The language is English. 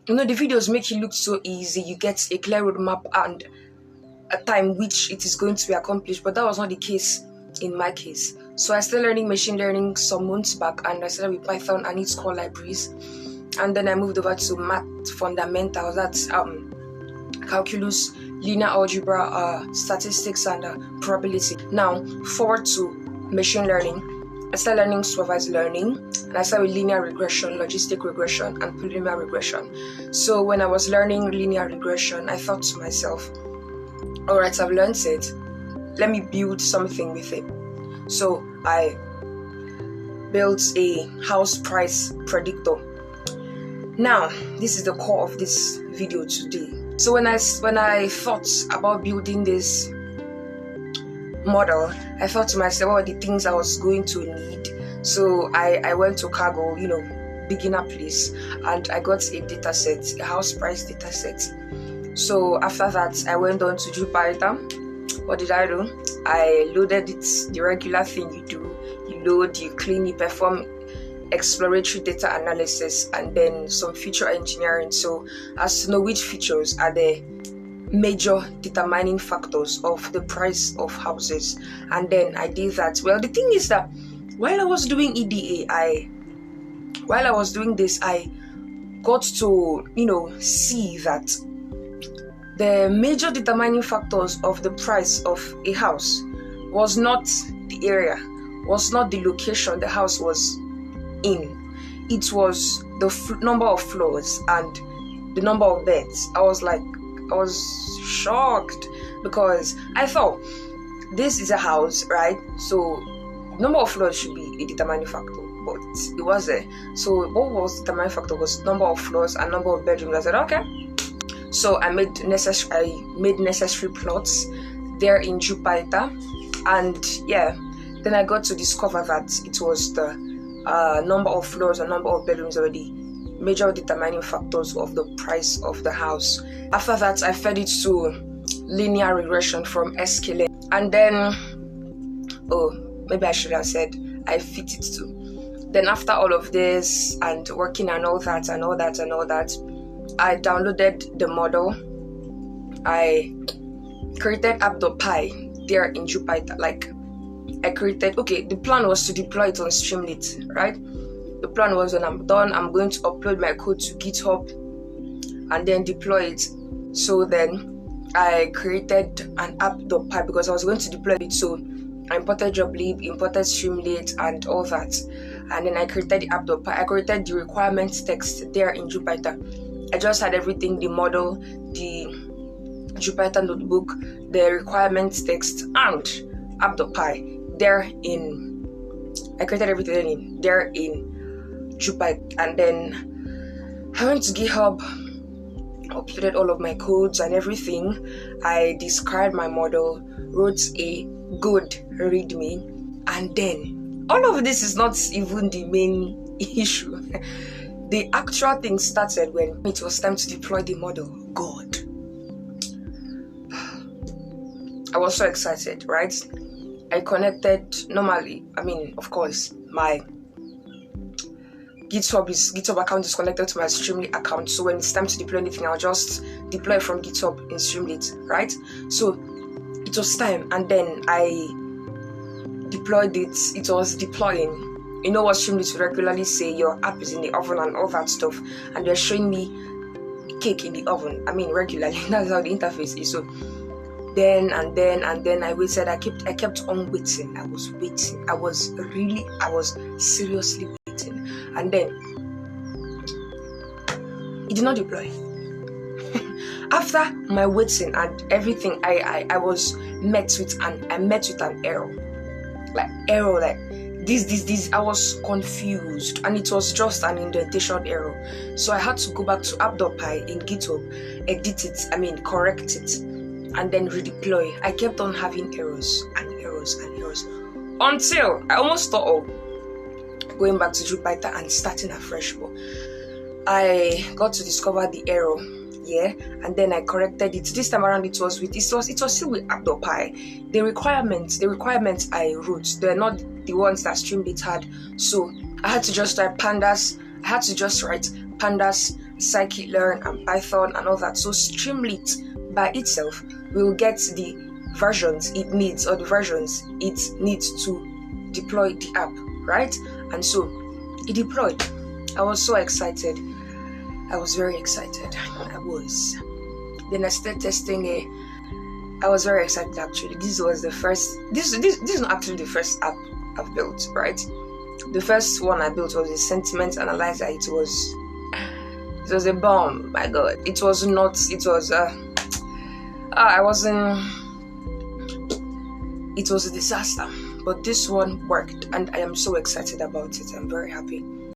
The videos make it look so easy. You get a clear roadmap and a time which it is going to be accomplished, but that was not the case in my case. So I started learning machine learning some months back, and I started with Python and its core libraries, and then I moved over to math fundamentals. That's calculus, linear algebra, statistics, and probability. Now forward to machine learning. I started learning supervised learning, and I started with linear regression, logistic regression, and polynomial regression. So when I was learning linear regression, I thought to myself, all right, I've learned it. Let me build something with it. So I built a house price predictor. Now, this is the core of this video today. So when I thought about building this model, I thought to myself, what are the things I was going to need? So I went to Cargo, beginner place, and I got a data set, a house price data set. So after that, I went on to Jupyter. What did I do? I loaded it, the regular thing you do. You load, you clean, you perform exploratory data analysis, and then some feature engineering. So as to know which features are the major determining factors of the price of houses, and then I did that. Well, the thing is that while I was doing EDA, I got to see that the major determining factors of the price of a house was not the area, was not the location the house was in. It was the number of floors and the number of beds. I was shocked because I thought this is a house, right? So number of floors should be a determining factor, but it wasn't. So what was the determining factor was number of floors and number of bedrooms. I said, okay. So I made necessary plots there in Jupyter, and then I got to discover that it was the number of floors and number of bedrooms are the major determining factors of the price of the house. After that, I fed it to linear regression from sklearn, and then maybe I should have said I fit it to. Then after all of this and working and all that, I downloaded the model. I created app.py there in Jupyter. The plan was to deploy it on Streamlit, right? The plan was when I'm done, I'm going to upload my code to GitHub and then deploy it. So then I created an app.py because I was going to deploy it. So I imported joblib, imported Streamlit and all that. And then I created the app.py. I created the requirements text there in Jupyter. I just had everything, the model, the Jupyter notebook, the requirements text, and app.py. I created everything there in Jupyter, and then I went to GitHub, uploaded all of my codes and everything. I described my model, wrote a good README, and then all of this is not even the main issue. The actual thing started when it was time to deploy the model. God, I was so excited, right? I connected normally. Of course, my GitHub account is connected to my Streamlit account. So when it's time to deploy anything, I'll just deploy from GitHub in Streamlit, right? So it was time, and then I deployed it. It was deploying. You know what Streamlit would regularly say? Your app is in the oven and all that stuff, and they're showing me cake in the oven. Regularly. That's how the interface is. So then I waited. I kept on waiting. I was waiting. I was seriously waiting. And then it did not deploy. After my waiting and everything, I was met with an error. This. I was confused, and it was just an indentation error. So I had to go back to app.py in GitHub, edit it, correct it, and then redeploy. I kept on having errors until I almost thought of going back to Jupyter and starting afresh. But I got to discover the error, and then I corrected it. This time around, it was still with app.py. The requirements I wrote, they're not the ones that Streamlit had. So I had to just write pandas. I had to just write pandas, scikit-learn, and Python and all that. So Streamlit by itself will get the versions it needs, or the versions it needs to deploy the app, right? And so it deployed. I was so excited. I was very excited. I was. Then I started testing it. I was very excited actually. This was the first. This is not actually the first app I've built, right? The first one I built was a sentiment analyzer. It was a bomb. My God, it was not. It was. I wasn't. It was a disaster. But this one worked, and I am so excited about it. I'm very happy.